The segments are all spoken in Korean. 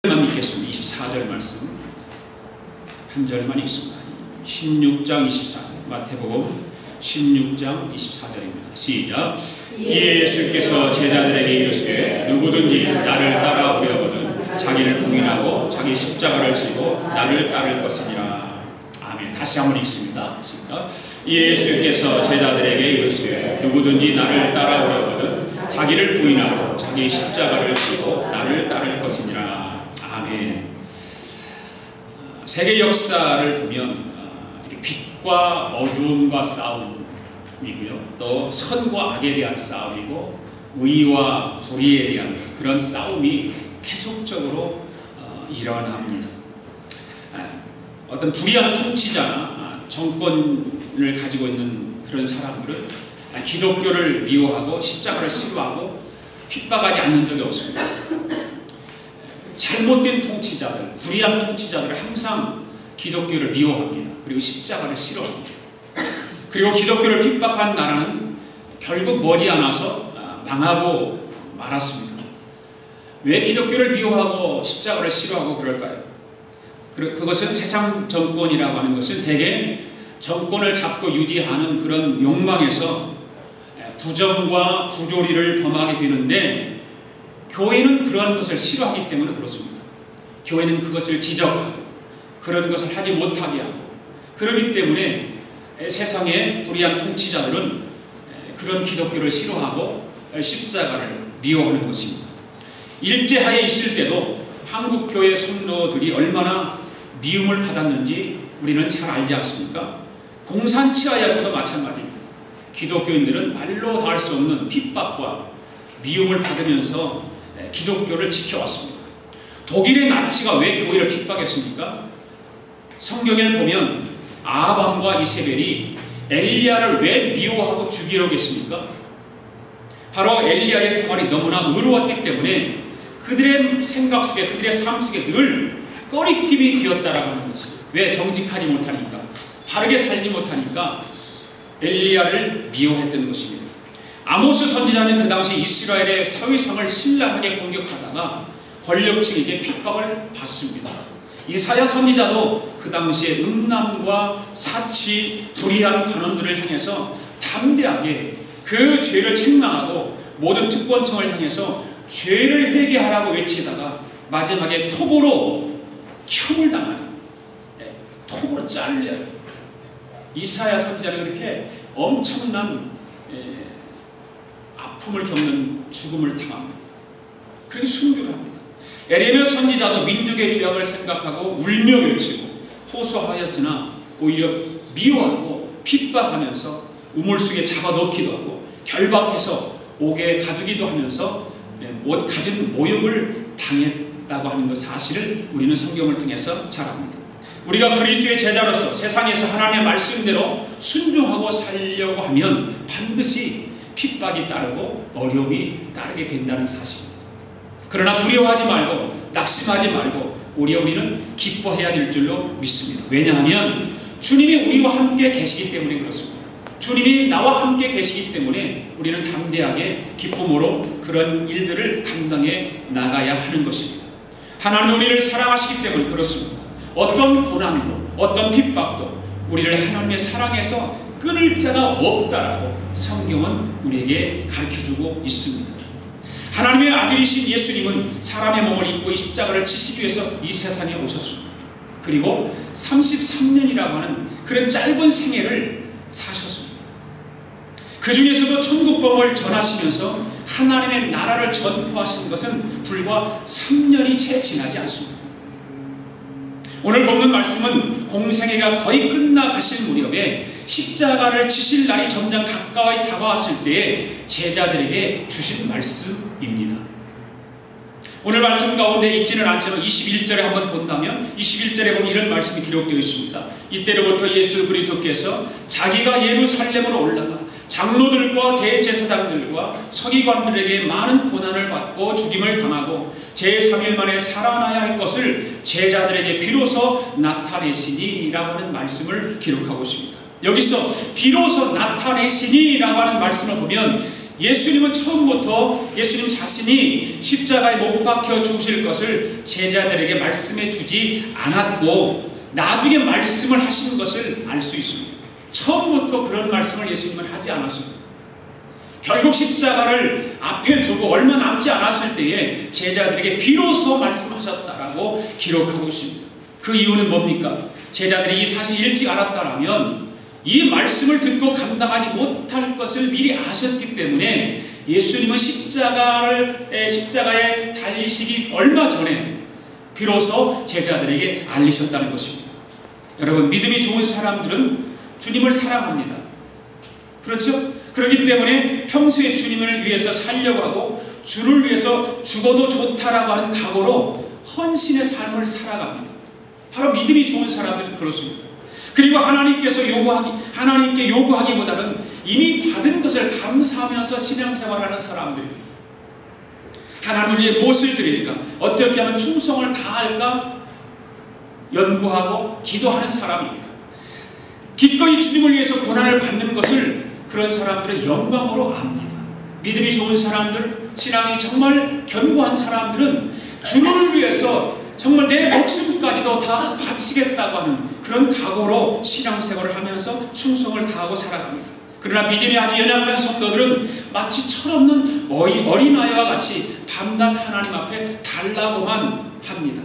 만 읽겠습니다. 24절 말씀 한 절만 읽습니다. 16장 24절 마태복음 16장 24절입니다. 시작. 예수께서 제자들에게 이르시되 누구든지 나를 따라오려거든 자기를 부인하고 자기 십자가를 지고 나를 따를 것이니라. 아멘. 다시 한번 읽습니다. 시작. 예수께서 제자들에게 이르시되 누구든지 나를 따라오려거든 자기를 부인하고 자기 십자가를 지고 나를 따를 것이니라. 아멘. 세계 역사를 보면 빛과 어두움과 싸움이고요, 또 선과 악에 대한 싸움이고 의와 불의에 대한 그런 싸움이 계속적으로 일어납니다. 어떤 불의한 통치자나 정권을 가지고 있는 그런 사람들은 기독교를 미워하고 십자가를 싫어하고 핍박하지 않는 적이 없습니다. 잘못된 통치자들, 불의한 통치자들은 항상 기독교를 미워합니다. 그리고 십자가를 싫어합니다. 그리고 기독교를 핍박한 나라는 결국 머지않아서 망하고 말았습니다. 왜 기독교를 미워하고 십자가를 싫어하고 그럴까요? 그것은 세상 정권이라고 하는 것은 대개 정권을 잡고 유지하는 그런 욕망에서 부정과 부조리를 범하게 되는데, 교회는 그런 것을 싫어하기 때문에 그렇습니다. 교회는 그것을 지적하고 그런 것을 하지 못하게 하고, 그렇기 때문에 세상의 불의한 통치자들은 그런 기독교를 싫어하고 십자가를 미워하는 것입니다. 일제하에 있을 때도 한국교회 성도들이 얼마나 미움을 받았는지 우리는 잘 알지 않습니까? 공산치하에서도 마찬가지입니다. 기독교인들은 말로 다 할 수 없는 핍박과 미움을 받으면서 기독교를 지켜왔습니다. 독일의 나치가 왜 교회를 핍박했습니까? 성경에 보면 아합과 이세벨이 엘리야를 왜 미워하고 죽이려고 했습니까? 바로 엘리야의 생활이 너무나 의로웠기 때문에 그들의 생각 속에, 그들의 삶 속에 늘 꺼리낌이 되었다라고 하는 것이에요. 왜? 정직하지 못하니까, 바르게 살지 못하니까 엘리야를 미워했던 것입니다. 아모스 선지자는 그 당시 이스라엘의 서위성을 신랄하게 공격하다가 권력층에게 핍박을 받습니다. 이사야 선지자도 그 당시에 음란과 사치, 불의한 관원들을 향해서 담대하게 그 죄를 책망하고 모든 특권층을 향해서 죄를 회개하라고 외치다가 마지막에 톱으로 켬을 당하는, 톱으로 잘려요. 이사야 선지자는 그렇게 엄청난 아픔을 겪는 죽음을 당합니다. 그렇게 순교를 합니다. 에레미야 선지자도 민족의 죄악을 생각하고 울며 외치고 호소하였으나 오히려 미워하고 핍박하면서 우물 속에 잡아넣기도 하고 결박해서 옥에 가두기도 하면서 갖은 모욕을 당했다고 하는 것 사실을 우리는 성경을 통해서 잘 압니다. 우리가 그리스도의 제자로서 세상에서 하나님의 말씀대로 순종하고 살려고 하면 반드시 핍박이 따르고 어려움이 따르게 된다는 사실입니다. 그러나 두려워하지 말고 낙심하지 말고 우리는 기뻐해야 될 줄로 믿습니다. 왜냐하면 주님이 우리와 함께 계시기 때문에 그렇습니다. 주님이 나와 함께 계시기 때문에 우리는 담대하게 기쁨으로 그런 일들을 감당해 나가야 하는 것입니다. 하나님은 우리를 사랑하시기 때문에 그렇습니다. 어떤 고난도, 어떤 핍박도 우리를 하나님의 사랑에서 끊을 자가 없다라고 성경은 우리에게 가르쳐주고 있습니다. 하나님의 아들이신 예수님은 사람의 몸을 입고 이 십자가를 지시기 위해서 이 세상에 오셨습니다. 그리고 33년이라고 하는 그런 짧은 생애를 사셨습니다. 그 중에서도 천국복음을 전하시면서 하나님의 나라를 전포하신 것은 불과 3년이 채 지나지 않습니다. 오늘 본문 말씀은 공생애가 거의 끝나가실 무렵에 십자가를 지실 날이 점점 가까이 다가왔을 때에 제자들에게 주신 말씀입니다. 오늘 말씀 가운데 있지는 않지만 21절에 한번 본다면 21절에 보면 이런 말씀이 기록되어 있습니다. 이때로부터 예수 그리스도께서 자기가 예루살렘으로 올라가 장로들과 대제사장들과 서기관들에게 많은 고난을 받고 죽임을 당하고 제3일 만에 살아나야 할 것을 제자들에게 비로소 나타내시니라고 하는 말씀을 기록하고 있습니다. 여기서 비로소 나타내시니라고 하는 말씀을 보면 예수님은 처음부터 예수님 자신이 십자가에 못 박혀 죽으실 것을 제자들에게 말씀해 주지 않았고 나중에 말씀을 하신 것을 알 수 있습니다. 처음부터 그런 말씀을 예수님은 하지 않았습니다. 결국 십자가를 앞에 두고 얼마 남지 않았을 때에 제자들에게 비로소 말씀하셨다라고 기록하고 있습니다. 그 이유는 뭡니까? 제자들이 이 사실을 일찍 알았다라면 이 말씀을 듣고 감당하지 못할 것을 미리 아셨기 때문에 예수님은 십자가에 달리시기 얼마 전에 비로소 제자들에게 알리셨다는 것입니다. 여러분, 믿음이 좋은 사람들은 주님을 사랑합니다. 그렇죠? 그렇기 때문에 평소에 주님을 위해서 살려고 하고 주를 위해서 죽어도 좋다라고 하는 각오로 헌신의 삶을 살아갑니다. 바로 믿음이 좋은 사람들은 그렇습니다. 그리고 하나님께 요구하기보다는 이미 받은 것을 감사하면서 신앙생활하는 사람들입니다. 하나님을 위해 무엇을 드릴까? 어떻게 하면 충성을 다할까? 연구하고 기도하는 사람입니다. 기꺼이 주님을 위해서 고난을 받는 것을 그런 사람들의 영광으로 압니다. 믿음이 좋은 사람들, 신앙이 정말 견고한 사람들은 주를 위해서 정말 내 목숨까지도 다 바치겠다고 하는 그런 각오로 신앙생활을 하면서 충성을 다하고 살아갑니다. 그러나 믿음이 아주 연약한 성도들은 마치 철없는 어린아이와 같이 밤낮 하나님 앞에 달라고만 합니다.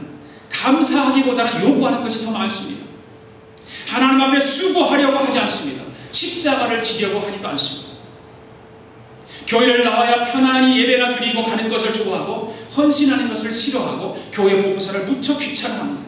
감사하기보다는 요구하는 것이 더 많습니다. 하나님 앞에 수고하려고 하지 않습니다. 십자가를 지려고 하지도 않습니다. 교회를 나와야 편안히 예배나 드리고 가는 것을 좋아하고 헌신하는 것을 싫어하고 교회 봉사를 무척 귀찮아합니다.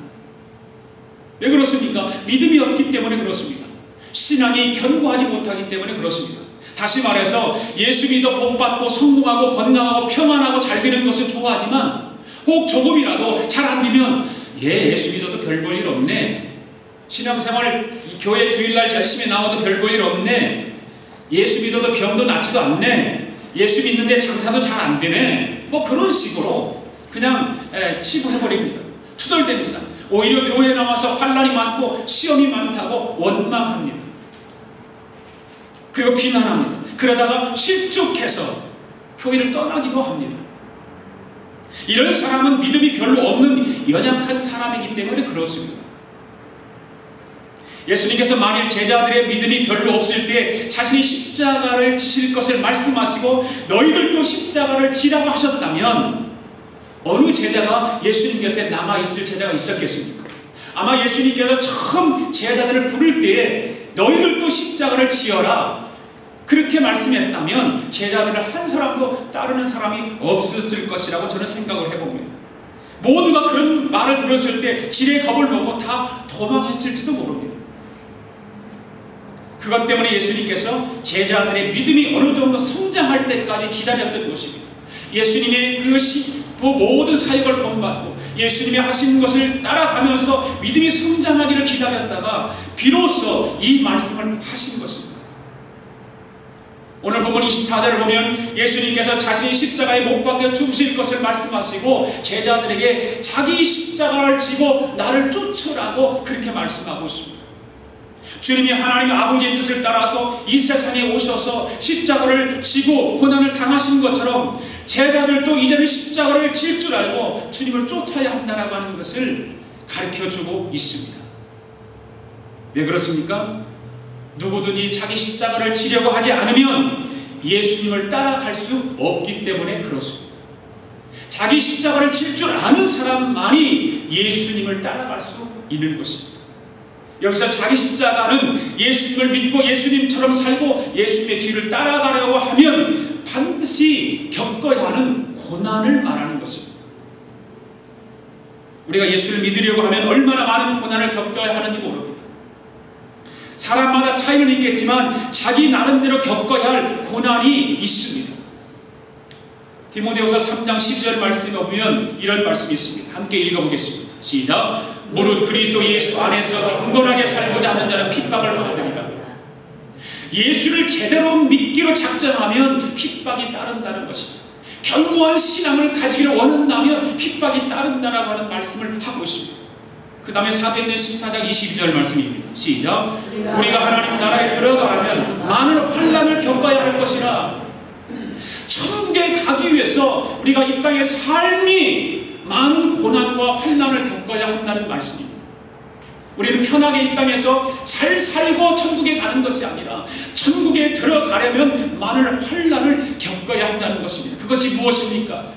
왜 그렇습니까? 믿음이 없기 때문에 그렇습니다. 신앙이 견고하지 못하기 때문에 그렇습니다. 다시 말해서 예수 믿어 복받고 성공하고 건강하고 평안하고 잘 되는 것을 좋아하지만 혹 조금이라도 잘 안 되면 예수 믿어도 별 볼 일 없네. 신앙생활 교회 주일날 열심히 나와도 별 볼 일 없네. 예수 믿어도 병도 낫지도 않네. 예수 믿는데 장사도 잘 안 되네. 뭐 그런 식으로 그냥 치부해버립니다. 투덜댑니다. 오히려 교회에 나와서 환난이 많고 시험이 많다고 원망합니다. 그리고 비난합니다. 그러다가 실족해서 교회를 떠나기도 합니다. 이런 사람은 믿음이 별로 없는 연약한 사람이기 때문에 그렇습니다. 예수님께서 만일 제자들의 믿음이 별로 없을 때 자신이 십자가를 지실 것을 말씀하시고 너희들도 십자가를 지라고 하셨다면 어느 제자가 예수님 곁에 남아있을 제자가 있었겠습니까? 아마 예수님께서 처음 제자들을 부를 때에 너희들도 십자가를 지어라 그렇게 말씀했다면 제자들을 한 사람도 따르는 사람이 없었을 것이라고 저는 생각을 해봅니다. 모두가 그런 말을 들었을 때 지레 겁을 먹고 다 도망했을지도 모릅니다. 그것 때문에 예수님께서 제자들의 믿음이 어느 정도 성장할 때까지 기다렸던 것입니다. 예수님의 모든 사역을 본받고 예수님이 하신 것을 따라가면서 믿음이 성장하기를 기다렸다가 비로소 이 말씀을 하신 것입니다. 오늘 본문 24절을 보면 예수님께서 자신이 십자가에 못 박혀 죽으실 것을 말씀하시고 제자들에게 자기 십자가를 지고 나를 쫓으라고 그렇게 말씀하고 있습니다. 주님이 하나님 아버지의 뜻을 따라서 이 세상에 오셔서 십자가를 지고 고난을 당하신 것처럼 제자들도 이제는 십자가를 질 줄 알고 주님을 쫓아야 한다고 하는 것을 가르쳐주고 있습니다. 왜 그렇습니까? 누구든지 자기 십자가를 지려고 하지 않으면 예수님을 따라갈 수 없기 때문에 그렇습니다. 자기 십자가를 질 줄 아는 사람만이 예수님을 따라갈 수 있는 것입니다. 여기서 자기 십자가는 예수님을 믿고 예수님처럼 살고 예수님의 뒤를 따라가려고 하면 반드시 겪어야 하는 고난을 말하는 것입니다. 우리가 예수를 믿으려고 하면 얼마나 많은 고난을 겪어야 하는지 모릅니다. 사람마다 차이는 있겠지만 자기 나름대로 겪어야 할 고난이 있습니다. 디모데후서 3장 12절 말씀에 보면 이런 말씀이 있습니다. 함께 읽어보겠습니다. 시작. 무릇 그리스도 예수 안에서 경건하게 살고자 하는 자는 핍박을 받으리라. 예수를 제대로 믿기로 작정하면 핍박이 따른다는 것이죠. 견고한 신앙을 가지기를 원한다면 핍박이 따른다라고 하는 말씀을 하고 있습니다. 그 다음에 사도행전 14장 22절 말씀입니다. 시작. 우리가 하나님 나라에 들어가려면 많은 환난을 겪어야 할 것이라. 천국에 가기 위해서 우리가 이 땅의 삶이 많은 고난과 환난을 겪어야 한다는 말씀입니다. 우리는 편하게 이 땅에서 잘 살고 천국에 가는 것이 아니라 천국에 들어가려면 많은 환난을 겪어야 한다는 것입니다. 그것이 무엇입니까?